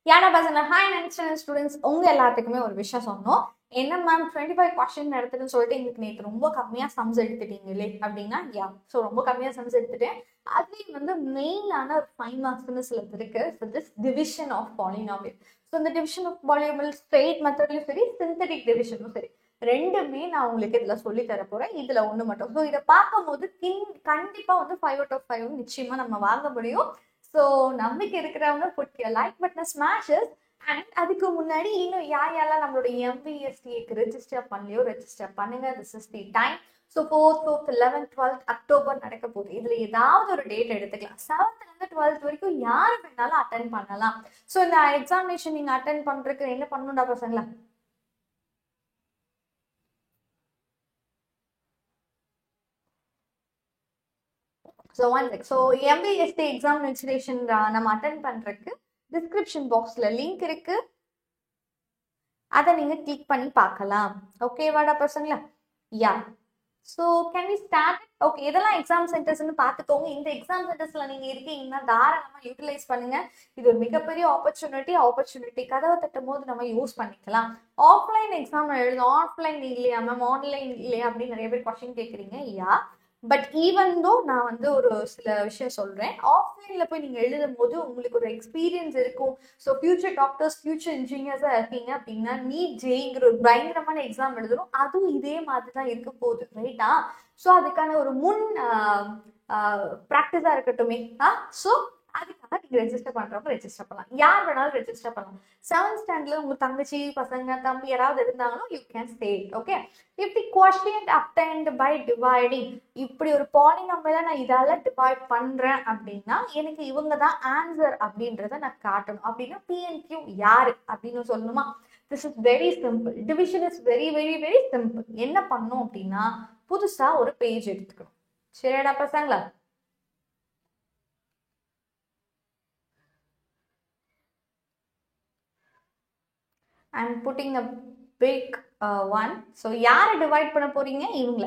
யாரா பசங்க hi next students உங்க எல்லாத்துக்குமே ஒரு விஷயம் சொன்னோம். என்ன மேம் 25 கொஸ்டின் எடுத்துட்டுன்னு சொல்லிட்டு எங்களுக்கு நேற்று ரொம்ப கம்மியாக சம்ஸ் எடுத்துட்டீங்களே அப்படின்னா ஸோ ரொம்ப கம்மியாக சம்ஸ் எடுத்துட்டேன். அதுலேயும் வந்து மெயினான ஒரு 5 மார்க்ஸ்னு சிலது இருக்கு. So this division of polynomial. So இந்த டிவிஷன் ஆஃப் பாலினாமியல் ஸ்ட்ரெயிட் மெத்தட்லையும் சரி சிந்தட்டிக் டிவிஷனும் சரி ரெண்டுமே நான் உங்களுக்கு இதில் சொல்லி தர போறேன். இதில் ஒன்று மட்டும். ஸோ இதை பார்க்கும்போது கண்டிப்பாக வந்து 5 out of 5 நிச்சயமா நம்ம வாங்க முடியும். ஸோ நம்பிக்கை இருக்கிறவங்க புட் லைக் பட்டனை ஸ்மாஷஸ். அண்ட் அதுக்கு முன்னாடி இன்னும் யாரெல்லாம் நம்மளோட MBSTக்கு ரெஜிஸ்டர் பண்ணலையோ ரெஜிஸ்டர் பண்ணுங்க. This is the time. So 4th, 5th, 11th, 12th October நடக்க போகுது. இதுல ஏதாவது ஒரு டேட் எடுத்துக்கலாம். 7th இருந்து 12th வரைக்கும் யாரு வேணாலும் அட்டன் பண்ணலாம். ஸோ இந்த எக்ஸாமினேஷன் நீங்க அட்டன் பண்றதுக்கு என்ன பண்ணணும்டா பசங்களா? ஸோ MBST எக்ஸாம் ரெஜிஸ்ட்ரேஷன் நம்ம அட்டன் பண்றதுக்கு டிஸ்கிரிப்ஷன் பாக்ஸ்ல லிங்க் இருக்கு. அதை நீங்க கிளிக் பண்ணி பார்க்கலாம். ஓகேவாடா பசங்களா? Yeah. So can we start? Okay, இதெல்லாம் எக்ஸாம் சென்டர்ஸ்னு பார்த்துக்கோங்க. இந்த எக்ஸாம் சென்டர்ஸ்ல நீங்க இருக்கீங்கன்னா தாராளமா யூட்டிலைஸ் பண்ணுங்க. இது ஒரு மிகப்பெரிய ஆப்பர்ச்சுனிட்டி கதவை தட்டும் போது நம்ம யூஸ் பண்ணிக்கலாம். ஆஃப்லைன் எக்ஸாம் எழுதும், ஆஃப்லைன் இல்லையா மேம், ஆன்லைன் இல்லையா அப்படின்னு நிறைய பேர் கொஸ்டின் கேட்குறீங்க. யா, பட் ஈவன் தோ நான் வந்து ஒரு சில விஷயம் சொல்றேன். ஆஃப்லைன்ல போய் நீங்க எழுதும் போது உங்களுக்கு ஒரு எக்ஸ்பீரியன்ஸ் இருக்கும். ஸோ ஃபியூச்சர் டாக்டர்ஸ், ஃபியூச்சர் இன்ஜினியர்ஸா இருக்கீங்க அப்படின்னா நீட் ஜேங்கிற ஒரு பயங்கரமான எக்ஸாம் எழுதணும். அதுவும் இதே மாதிரி தான் இருக்க போகுது, ரைட்டா? ஸோ அதுக்கான ஒரு முன் ப்ராக்டிஸா இருக்கட்டுமே. ஸோ அதுக்காக நீங்க ரெஜிஸ்டர் பண்றப்ப ரெஜிஸ்டர் பண்ணலாம். யார் வேணாலும் ரெஜிஸ்டர் பண்ணலாம். 7th ஸ்டாண்டர்ட்ல உங்க தங்கச்சி, பசங்க, தம்பி யாராவது இருந்தாங்கன்னா you can stay. Okay, if the quotient obtained by dividing, இப்படி ஒரு பாலினாமியலை நான் இதால டிவைட் பண்றேன் அப்படின்னா எனக்கு இவங்க தான் ஆன்சர் அப்படின்றத நான் காட்டணும். அப்படின்னா PNQ யாரு அப்படின்னு சொல்லணுமா? This is very simple. Division is very very very simple. என்ன பண்ணும் அப்படின்னா புதுசா ஒரு பேஜ் எடுத்துக்கணும். சரியாடா பசங்களா? I'm putting a big one. So யாரை டிவைட் பண்ண போறீங்க? இவங்கள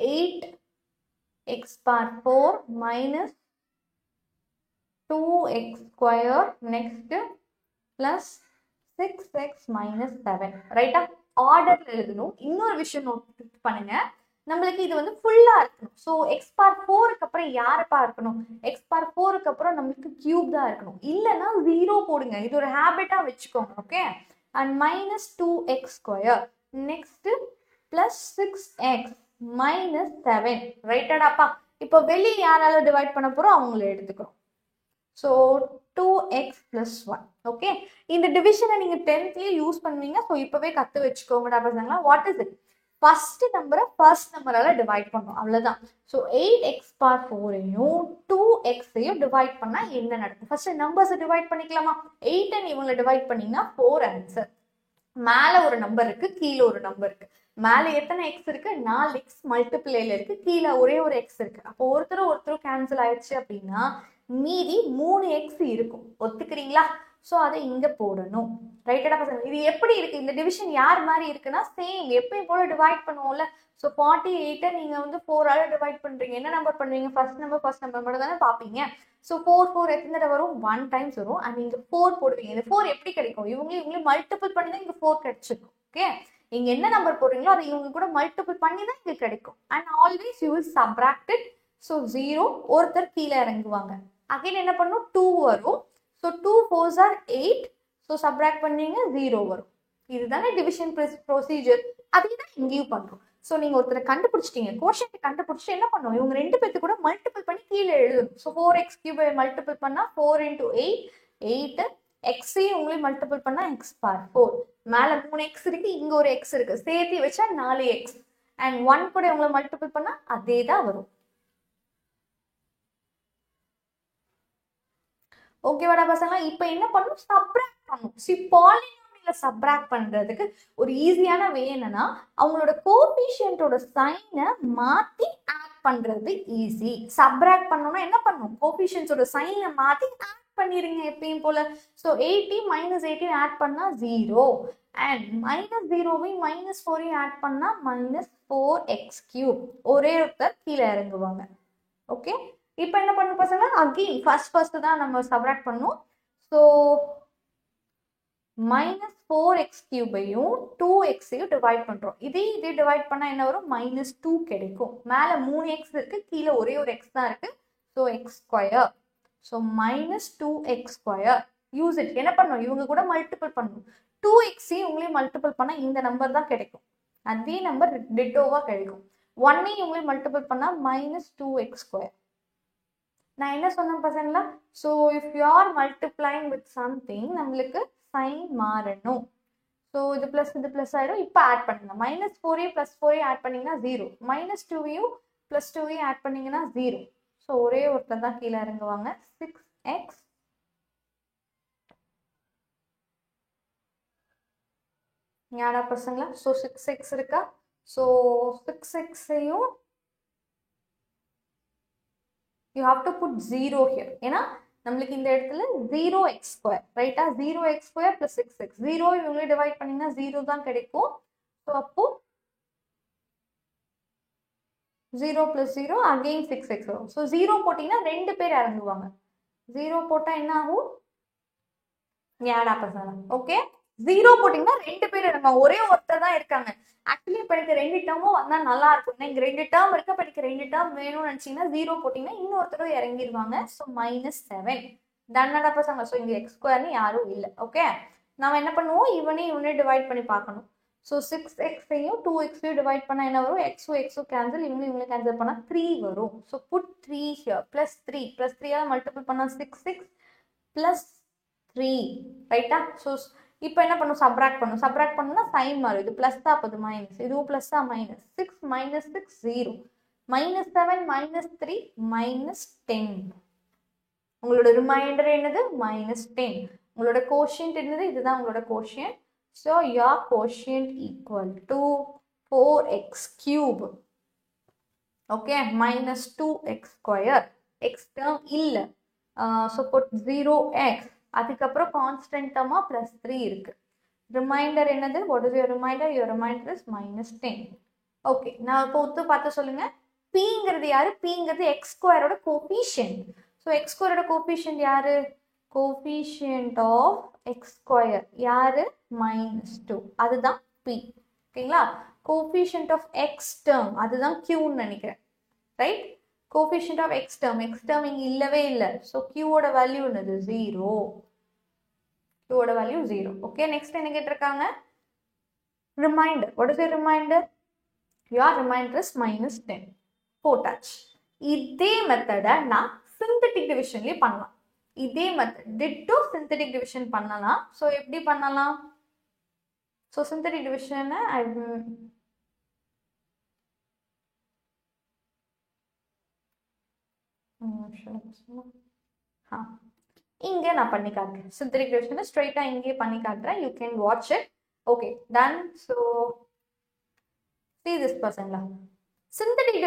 8x power 4 minus 2x square next plus 6x minus 7. ரைட்டா? ஆர்டர்ல எழுதணும். இன்னொரு விஷயம் நோட் பண்ணுங்க, நம்மளுக்கு இது வந்து ஃபுல்லா இருக்கணும். ஸோ எக்ஸ் பார் 4க்கு அப்புறம் யாருப்பா இருக்கணும்? எக்ஸ் பார் 4க்கு அப்புறம் நம்மளுக்கு கியூப் தான் இருக்கணும். இல்லைன்னா 0 போடுங்க. இது ஒரு ஹேபிட்டா வச்சுக்கோங்க. Okay, and minus 2x square next plus 6x minus 7. ரைட்டாடாப்பா? இப்போ வெளியே யாரால டிவைட் பண்ண போறோம் அவங்கள எடுத்துக்கிறோம். So 2x plus 1. ஓகே, இந்த டிவிஷனை நீங்க 10thலயே யூஸ் பண்ணுவீங்க. ஸோ இப்பவே கத்து வச்சுக்கோங்கடா பசங்களா. What is it? ஃபர்ஸ்ட் நம்பரை ஃபர்ஸ்ட் நம்பரால டிவைட் பண்ணும், அவ்வளவுதான். ஸோ 8x பார் 4ஐயும் 2xஐயும் டிவைட் பண்ணா என்ன நடக்கும்? ஃபர்ஸ்ட் நம்பர்ஸை டிவைட் பண்ணிக்கலாமா? 8 இவங்களை டிவைட் பண்ணீங்கன்னா 4 ஆன்சர். மேல ஒரு நம்பர் இருக்கு, கீழே ஒரு நம்பர் இருக்கு. மேல எத்தனை எக்ஸ் இருக்கு? 4x மல்டிப்ளைல இருக்கு. கீழே ஒரே ஒரு எக்ஸ் இருக்கு. அப்போ ஒருத்தர் கேன்சல் ஆயிடுச்சு அப்படின்னா மீதி 3x இருக்கும். ஒத்துக்கிறீங்களா? ஸோ அதை இங்க போடணும். ரைட்டடா பசங்க? இது எப்படி இருக்கு? இந்த டிவிஷன் யார் மாதிரி இருக்குன்னா சேம் எப்பயும் போல டிவைட் பண்ணுவோம்ல. ஸோ 48 நீங்க வந்து 4ஆல டிவைட் பண்றீங்க. என்ன நம்பர் பண்ணுவீங்க? ஃபர்ஸ்ட் நம்பர் மட்டும் தானே பார்ப்பீங்க. ஸோ 4 எத்தனை தடவை வரும்? 1 டைம்ஸ் வரும். அண்ட் இங்க 4 போடுவீங்க. இந்த 4 எப்படி கிடைக்கும்? இவங்களே மல்டிபிள் பண்ணி தான் இங்க 4 கிடைச்சிருக்கும். ஓகே, இங்க என்ன நம்பர் போடுறீங்களோ அதை இவங்க கூட மல்டிபிள் பண்ணி தான் இங்க கிடைக்கும். And always you will subtract it. So 0, ஒருத்தர் கீழே இறங்குவாங்க. அகைன் என்ன பண்ணும்? 2 வரும். So 2 4s are 8. So subtract பண்ணீங்க 0 வரும். இதுதானே டிவிஷன் ப்ரொசீஜர். அதே தான் இங்கேயும் பண்றோம். ஸோ நீங்க ஒருத்தரை கண்டுபிடிச்சிட்டீங்க, கோஷன்ட் கண்டுபிடிச்சு என்ன பண்ணுவோம்? இவங்க 2 பேர்த்து கூட மல்டிபிள் பண்ணி கீழே எழுதணும். ஸோ 4x கியூப் மல்டிபிள் பண்ணா 4 into 8 8. எக்ஸையும் உங்களையும் மல்டிபிள் பண்ணா x பார் 4. மேல 3x இருக்கு, இங்க ஒரு x இருக்கு, சேர்த்து வச்சா 4x. அண்ட் 1 கூட உங்களை மல்டிபிள் பண்ணா அதே தான் வரும். ஓகேவாடா பசங்களா? இப்போ என்ன பண்ணணும்? சப்ராக்ட் பண்ணணும். பாலினாமியலை சப்ராக்ட் பண்றதுக்கு ஒரு ஈஸியான வே என்னன்னா அவங்களோட கோஎஃபிஷியன்ட்டோட சைனை மாத்தி ஆட் பண்றது ஈஸி. சப்ராக்ட் பண்ணணும்னா என்ன பண்ணணும்? கோஎஃபிஷியன்ட்டோட சைனை மாத்தி ஆட் பண்ணிருங்க எப்பயும் போல. ஸோ 80 minus 18 ஆட் பண்ணா 0. அண்ட் -0வையும் -4ஐயும் ஆட் பண்ணா -4x3. ஒரே ஒருத்தர் கீழே இறங்குவாங்க. ஓகே, இப்போ என்ன பண்ணணும் பசங்க? அகைன் ஃபர்ஸ்ட் தான் நம்ம சப்ராக்ட் பண்ணணும். ஸோ minus 4x cube-ஐயும் 2x-ஐயும் டிவைட் பண்றோம். இதே டிவைட் பண்ணா என்ன வரும்? minus 2 கிடைக்கும். மேல 3x இருக்கு, கீழே ஒரே ஒரு x தான் இருக்கு. so x square. so minus 2x square. Use it. என்ன பண்ணணும்? இவங்க கூட மல்டிபிள் பண்ணணும். 2x-ஐயும் உங்களையும் மல்டிபிள் பண்ணா இந்த நம்பர் தான் கிடைக்கும். அதே நம்பர் டிட்டோவா கிடைக்கும். 1-ஐயும் உங்களையும் மல்டிபிள் பண்ணா minus 2x square. நான் என்ன சொன்னேன் பசங்களா? So if you are multiplying with something நம்மளுக்கு சைன் மாறணும். ஸோ இது பிளஸ் ஆயிடும். இப்போ ஆட் பண்ணுங்க. minus 4a plus 4a add பண்ணீங்கன்னா 0. minus 2a plus 2a add பண்ணீங்கன்னா 0. ஸோ ஒரே ஒருத்தர் தான் கீழே இறங்குவாங்க. 6x யாரா பசங்களா? ஸோ 6x இருக்கா? ஸோ 6x-ஐயும் you have to put 0 here. ஏன்னா நம்மளுக்கு இந்த இடத்துல 0x square, ரைட்டா? 0x square plus 6x. 0 இவங்களே டிவைட் பண்ணீங்கன்னா 0 தான் கிடைக்கும். ஸோ அப்போ 0 plus 0 again 6x வரும். ஸோ 0 போட்டீங்கன்னா 2 பேர் இறங்குவாங்க. 0 போட்டா என்ன ஆகும்? ஏடா பசங்க, ஓகே? 0 போட்டீங்கன்னா 2 பேர் இறங்குவாங்க. ஒரே ஒருத்தர் தான் இருக்காங்க. ஆக்சுவலி இப்போ எனக்கு 2 டேர்மும் வந்தா நல்லா இருக்கும். இங்க 2 டேர்ம் இருக்கு, இப்போ எனக்கு 2 டேர்ம் வேணும்னு நினைச்சீங்கன்னா 0 போட்டீங்கன்னா இன்னொருத்தரும் இறங்கிடுவாங்க. ஸோ -7 டன்னடா பசங்க. ஸோ இங்க எக்ஸ் ஸ்கொயர்னு யாரும் இல்லை. ஓகே, நம்ம என்ன பண்ணுவோம்? இவனே டிவைட் பண்ணி பார்க்கணும். ஸோ 6x-ஐயும் 2x-ஐயும் டிவைட் பண்ணா என்ன வரும்? எக்ஸும் கேன்சல், இவங்களும் கேன்சல் பண்ணா 3 வரும். So put 3 here. +3 மல்டிபிள் பண்ணா 6 plus 3, ரைட்டா? ஸோ இப்போ என்ன பண்ணும்? சப்ராக்ட் பண்ணுன்னா சைன் மாறும். இது பிளஸ் தான், அப்போது மைனஸ். இதுவும் பிளஸ் தான், மைனஸ். 6 minus 6 0. -7 -3 -10. உங்களோட ரிமைண்டர் என்னது? -10. உங்களோட கோஷியன்ட் என்னது? இதுதான் உங்களோட quotient. So your quotient equal to 4x cube. Okay, minus 2x square. x term இல்லை. So put 0x. அதுக்கப்புறம் கான்ஸ்டன்ட் டேர்மா +3 இருக்கு. ரிமைண்டர் என்னது? What is your remainder? Your remainder is -10. Okay, நான் இப்போ ஒத்து பார்த்து சொல்லுங்க. பிங்கிறது யாரு? பிங்கிறது எக்ஸ் ஸ்கொயரோட கோஃபிஷியன்ட். ஸோ எக்ஸ் ஸ்கொயரோட கோஃபிஷியன்ட் யாரு? கோஃபிஷியன்ட் ஆஃப் எக்ஸ் ஸ்கொயர் யாரு? -2. அதுதான் பி. ஓகேங்களா? கோஃபிஷியன்ட் ஆஃப் எக்ஸ் டேர்ம் அதுதான் கியூன்னு நினைக்கிறேன், right? Coefficient of x term இங்கே இல்லவே இல்லை. ஸோ கியூவோட வேல்யூ என்னது? 0. கியூவோட வேல்யூ 0. ஓகே, நெக்ஸ்ட் என்ன கேட்டிருக்காங்க? Remainder. What is your remainder? Your remainder is -10. போட்டாச்சு. இதே மெத்தடை நான் சிந்தட்டிக் டிவிஷன்லேயே பண்ணலாம். இதே மெத்தட் டிட்டோ சிந்தட்டிக் டிவிஷன் பண்ணலாம். ஸோ எப்படி பண்ணலாம்? ஸோ சிந்தட்டிக் டிவிஷனை இங்க நான் பண்ணி காட்டுறேன். சிந்தட்டிக் டிவிஷனை ஸ்ட்ரைட்டா இங்கே பண்ணி காட்டுறேன். You can watch it. Okay, done. So see this பசங்களா, சிந்தட்டிக்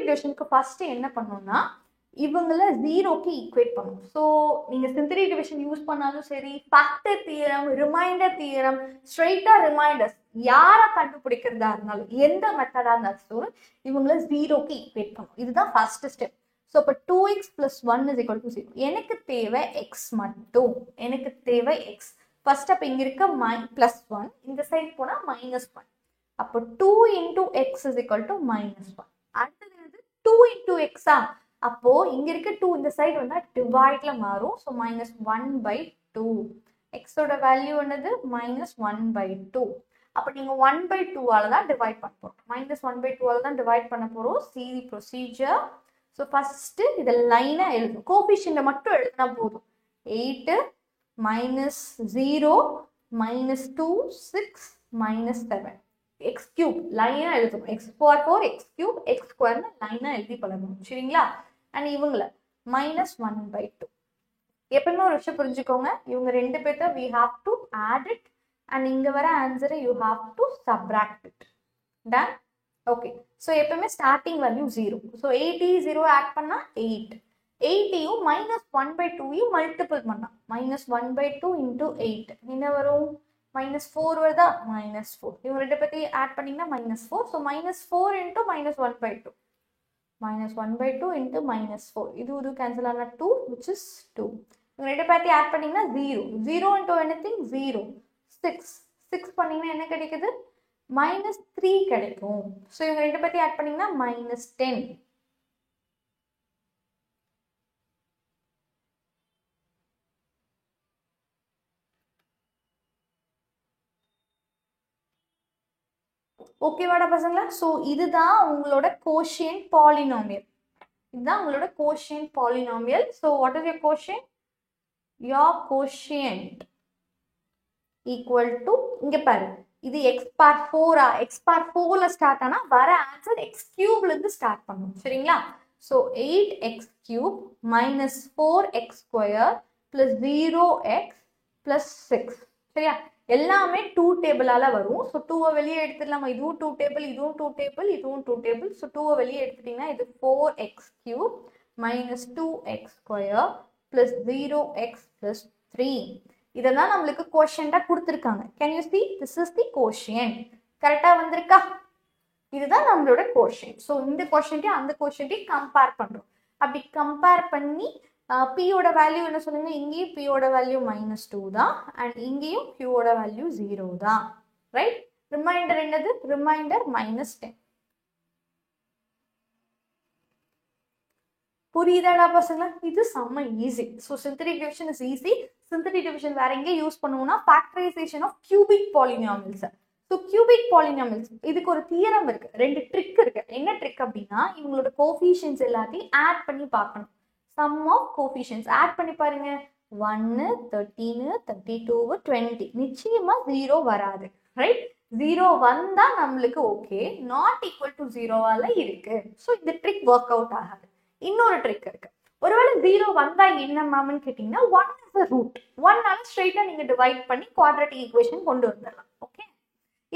டிவிஷனுக்கு ஃபர்ஸ்ட் என்ன பண்ணணும்னா இவங்கள 0க்கு ஈக்குவேட் பண்ணணும். ஸோ நீங்க சிந்தட்டிக் டிவிஷன் யூஸ் பண்ணாலும் சரி, ஃபேக்டர் தியரம், ரிமைண்டர் தியரம், ஸ்ட்ரைட்டா ரிமைண்டர்ஸ் யாரை கண்டுபிடிக்கிறதா இருந்தாலும், எந்த மெத்தடா இருந்தாலும் இவங்கள 0க்கு ஈக்குவேட் பண்ணணும். இதுதான் ஃபர்ஸ்ட் ஸ்டெப். ஸோ இப்போ 2x + 1 = 0. எனக்கு தேவை எக்ஸ் மட்டும். எனக்கு தேவை எக்ஸ். ஃபர்ஸ்ட் அப்போ இங்க இருக்க +1, இந்த சைட் போனா -1. அப்போ 2 × x = -1. அடுத்தது 2 × x. அப்போ இங்க இருக்க 2 இந்த சைடு வந்தா டிவைட்ல மாறும். ஸோ -1/2. எக்ஸோட வேல்யூ என்னது? -1/2. அப்போ நீங்க 1/2ஆல தான் டிவைட் பண்ண போறோம். -1/2ஆல தான் டிவைட் பண்ண போறோம். see the procedure. So first இதை லைனா எழுதும். கோபிஷியன்ட் மட்டும் எழுதினா போதும். 8 -0 -2 6 -7 x cube லைனா எழுதணும். x for 4 x cube x square லைனா எழுதி பழகணும். சரிங்களா? அண்ட் இவங்கள -1/2. எப்பவுமே ஒரு விஷயம் புரிஞ்சுக்கோங்க, இவங்க 2 பேர்த்த we have to add it and இங்க வர ஆன்சரை you have to subtract it. done? Okay, so எப்பவுமே ஸ்டார்டிங் வேல்யூ 0. ஸோ 8 0 ஆட் பண்ணா 8. 8யும் -1/2யும் மல்டிபிள் பண்ணா -1/2 × 8 என்ன வரும்? -4 வருதா? -4. இவங்க 2 பத்தி ஆட் பண்ணீங்கன்னா -4. ஸோ -4 × -1/2. -1/2 × -4. இது கேன்சல் ஆனா 2, which is 2. ரெண்டு பேர்த்தையும் ஆட் பண்ணீங்கன்னா 0. 0 into anything 0. 6 பண்ணீங்கன்னா என்ன கிடைக்குது? -3 கிடைக்கும். ஸோ இவங்க ரெண்டு பேர்த்தையும் ஆட் பண்ணீங்கன்னா -10. ஓகேவாடா பசங்களா? ஸோ இதுதான் உங்களோட கோஷியன்ட் பாலினாமியல். இதுதான் உங்களோட quotient polynomial. So what is your quotient? Your quotient equal to, இங்க பாரு, இது x பார் 4 x பார் 4ல ஸ்டார்ட் ஆனா வர ஆன்சர் x³ இருந்து ஸ்டார்ட் பண்ணும். சரிங்களா? So 8x³ minus 4x² plus 0x plus 6. சரியா? எல்லாமே 2 டேபிளால வரும். ஸோ 2 வெளியே எடுத்துடலாமா? இதுவும் 2 டேபிள், இதுவும் 2 டேபிள், இதுவும் 2 டேபிள். ஸோ 2 வெளியே எடுத்துட்டீங்கன்னா இது 4x³ minus 2x² plus 0x plus 3. இதெல்லாம் நம்மளுக்கு கோஷியன்டா கொடுத்துருக்காங்க. Can you see? This is the quotient. கரெக்டா வந்திருக்கா? இதுதான் நம்மளோட கோஷியன்ட். ஸோ இந்த கோஷியன்ட்டையும் அந்த கோஷியன்ட்டையும் கம்பேர் பண்றோம். அப்படி கம்பேர் பண்ணி பியோட வேல்யூ என்ன சொல்லுங்க? இங்கேயும் பியோட வேல்யூ -2 தான், அண்ட் இங்கேயும் பியோட வேல்யூ 0 தான். ரைட்? ரிமைண்டர் என்னது? ரிமைண்டர் -10. புரியுதாடா பசங்களா? இது செம்ம easy. So synthetic division is easy. Synthetic division வேற எங்கே யூஸ் பண்ணுவோம்னா factorisation of cubic polynomials. So cubic polynomials இதுக்கு ஒரு தியரம் இருக்கு, 2 ட்ரிக் இருக்கு. என்ன ட்ரிக் அப்படின்னா, இவங்களோட கோஃபிஷியன்ஸ் எல்லாத்தையும் ஆட் பண்ணி பார்க்கணும். சம் ஆஃப் கோஃபிஷியன்ஸ் ஆட் பண்ணி பாருங்க. 1, 13, 32, 20. நிச்சயமா 0 வராது. ரைட்? 0 வந்தா நம்மளுக்கு ஓகே, நாட் ஈக்குவல் டு 0வால இருக்கு. ஸோ இந்த ட்ரிக் ஒர்க் அவுட் ஆகாது. இன்னொரு ட்ரிக் இருக்கு. ஒருவேளை 0 வந்தா என்ன மேம்னு கேட்டீங்கன்னா, 1 இஸ் a ரூட். 1ஆல ஸ்ட்ரெயிட்டா நீங்க டிவைட் பண்ணி குவாட்ரேட்டிக் ஈக்குவேஷன் கொண்டு வந்துடலாம். ஓகே,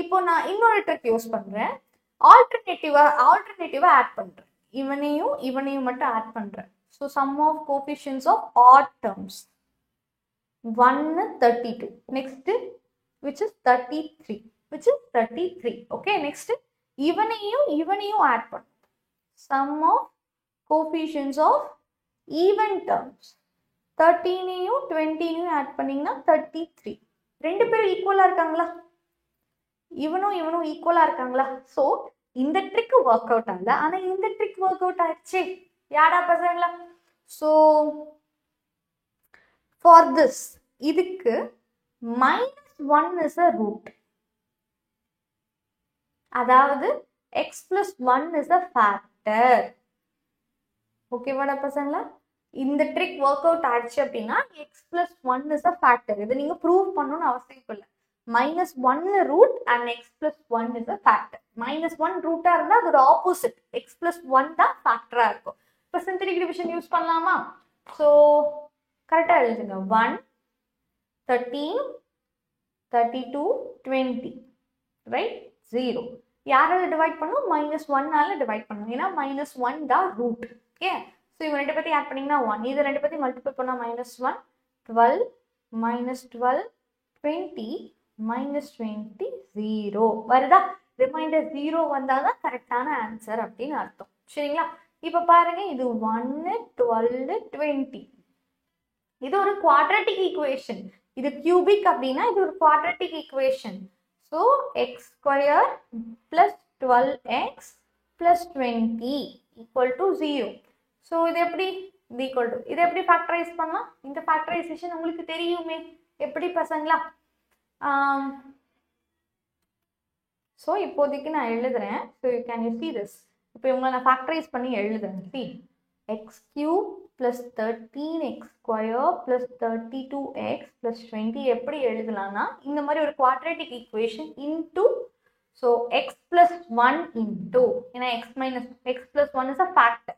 இப்போ நான் இன்னொரு ட்ரிக் யூஸ் பண்றேன். ஆல்டர்னேட்டிவா ஆட் பண்றேன். இவனையும் மட்டும் ஆட் பண்றேன். So sum of coefficients of odd terms 1, 32. Next which is 33. Okay, next இவனையும் ஆட் பண்ணும். Sum of coefficients of even terms 13யும் 20யும் ஆட் பண்ணீங்கன்னா 33. ரெண்டு பேரும் ஈக்குவலா இருக்காங்களா? இவனும் ஈக்குவலா இருக்காங்களா? ஸோ இந்த ட்ரிக் ஒர்க் அவுட் ஆகல, ஆனா இந்த ட்ரிக் ஒர்க் அவுட் ஆயிடுச்சு. யாரா பசங்களா? ஸோ ஃபார் திஸ் இதுக்கு -1 இஸ் அ ரூட். அதாவது x plus 1 is a factor. ஓகேவாடா பசங்களா? இந்த ட்ரிக் ஒர்க் அவுட் ஆயிடுச்சு அப்படின்னா x plus 1 is a factor. இது நீங்க ப்ரூவ் பண்ணணும்னு அவசியம் இல்லை. -1 root and x plus 1 is a factor. -1 ரூட்டா இருந்தா அதோட ஆப்போசிட் x plus 1 தான் ஃபேக்டரா இருக்கும். இப்போ சிந்தடிக் டிவிஷன் யூஸ் பண்ணலாமா? ஸோ கரெக்டா எழுதுங்க. 1, 13, 32, 20. ரைட்? 0 யாரால டிவைட் பண்ணும்? -1ஆல டிவைட் பண்ணும். ஏன்னா -1 தான் ரூட். ஓகே, ஸோ இவங்க ரெண்டு பத்தி ஆட் பண்ணீங்கன்னா 1. இது ரெண்டு பத்தி மல்டிபிள் பண்ணா -1, 12, -12, 20, -20, 0 வருதா? ரிமைண்டர் 0 வந்தாதான் கரெக்டான ஆன்சர் அப்படின்னு அர்த்தம். சரிங்களா? இப்ப பாருங்க, இது 1, 12, 20. இது ஒரு குவாட்ரேட்டிக் ஈக்குவேஷன். இது கியூபிக் அப்படின்னா இது ஒரு quadratic equation. So x² plus 12x plus 20 equal to 0. So இது எப்படி? இது ஈக்குவல் டு இதை எப்படி ஃபேக்டரைஸ் பண்ணலாம்? இந்த ஃபேக்டரைசேஷன் உங்களுக்கு தெரியுமே. எப்படி பசங்களா? ஸோ இப்போதைக்கு நான் எழுதுறேன். So you can you see this. இப்போ இவங்களை நான் ஃபேக்டரைஸ் பண்ணி எழுதுறேன். see x³ plus 13x² plus 32x plus 20 எப்படி எழுதலாம்னா, இந்த மாதிரி ஒரு quadratic equation into, so x plus 1 into, ஏன்னா x plus 1 is a factor.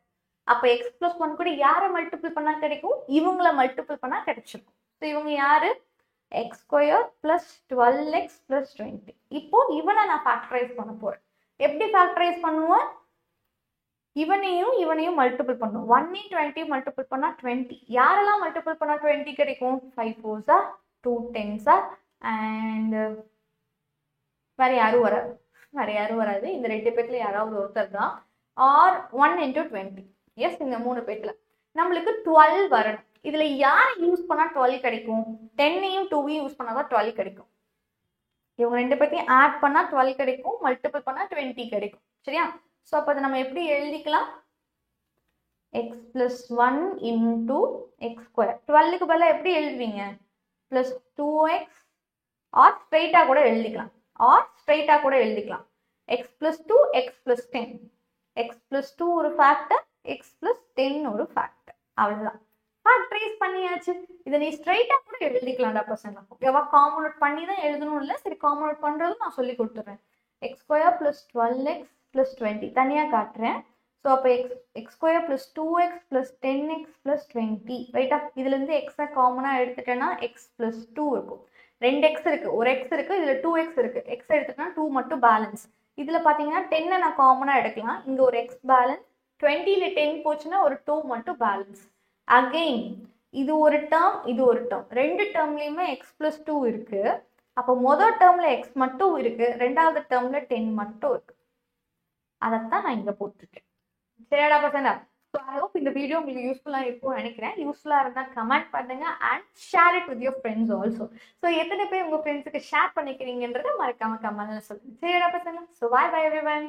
அப்போ x plus 1 கூட யாரை மல்டிபிள் பண்ணா கிடைக்கும்? இவங்களை மல்டிபிள் பண்ணா கிடைச்சிருக்கும். ஸோ இவங்க யாரு? x² plus 12x plus 20. இப்போ இவனை நான் ஃபேக்டரைஸ் பண்ண போறேன். எப்படி ஃபேக்டரைஸ் பண்ணுவேன்? இவனையும் மல்டிபிள் பண்ணும். 1 20 மல்டிபிள் பண்ணா 20. யாரெல்லாம் மல்டிபிள் பண்ணா 20 கிடைக்கும்? 5 4s, 2 10s, அண்ட் வேற யாரும் வராது. இந்த ரெண்டு பேர்ல யாராவது ஒருத்தர் தான். R 1 into 20. எஸ், இந்த 3 பேர்ல நம்மளுக்கு 12 வரணும். இதுல யாரை யூஸ் பண்ணா 12 கிடைக்கும்? 10ஐயும் 2ஐயும் யூஸ் பண்ணாதான் 12 கிடைக்கும். இவங்க ரெண்டு பேர்த்தையும் ஆட் பண்ணா 12 கிடைக்கும், மல்டிபிள் பண்ணா 20 கிடைக்கும். சரியா? ஸோ அப்போ அதை நம்ம எப்படி எழுதிக்கலாம்? X plus 1 into x square. 12க்கு பதிலாக எப்படி எழுதுவீங்க? பிளஸ் 2x ஆர் ஸ்ட்ரைட்டா கூட எழுதிக்கலாம். X plus 2 x plus 10. X plus 2 ஒரு ஃபேக்டர், எக்ஸ் பிளஸ் 10 ஒரு ஃபேக்டர். அவ்வளோதான். ஃபேக்டரைஸ் பண்ணியாச்சு. இதை நீ ஸ்ட்ரைட்டா கூட எழுதிக்கலாம்டா பசங்க. ஓகேவா? காமன் அவுட் பண்ணி தான் எழுதணும் இல்லை. சரி, காமன் அவுட் பண்ணுறதும் நான் சொல்லி கொடுத்துட்றேன். X square plus 12x plus 20 தனியாக காட்டுறேன். ஸோ அப்போ X square plus 2x plus 10x plus 20. ரைட்டா? இதுலேருந்து எக்ஸை காமனாக எடுத்துட்டேன்னா எக்ஸ் பிளஸ் 2 இருக்கும். 2 எக்ஸ் இருக்கு, ஒரு எக்ஸ் இருக்கு, இதில் 2x இருக்கு. எக்ஸ் எடுத்துட்டா 2 மட்டும் பேலன்ஸ். இதில் பார்த்தீங்கன்னா 10 நான் காமனாக எடுக்கலாம். இங்கே ஒரு எக்ஸ் பேலன்ஸ், 20ல 10 போச்சுன்னா ஒரு 2 மட்டும் பேலன்ஸ். அகெயின் இது ஒரு டேர்ம், இது ஒரு டேர்ம். ரெண்டு டேர்ம்லையுமே எக்ஸ் பிளஸ் 2 இருக்கு. அப்போ மொதல் டேர்ம்ல எக்ஸ் மட்டும் இருக்கு, ரெண்டாவது டேர்ம்ல 10 மட்டும் இருக்கு. அதைத்தான் நான் இங்கே போட்டிருக்கேன். சரியாடா பசங்க? ஸோ ஐ ஹோப் இந்த வீடியோ உங்களுக்கு யூஸ்ஃபுல்லாக இருக்கும்னு நினைக்கிறேன். யூஸ்ஃபுல்லாக இருந்தால் கமெண்ட் பண்ணுங்க and share it with your friends also. So எத்தனை பேர் உங்கள் ஃப்ரெண்ட்ஸுக்கு ஷேர் பண்ணிக்கிறீங்கன்றதை மறக்காம கமெண்ட்ல சொல்லுங்க. சரியாடா பசங்க? So by everyone.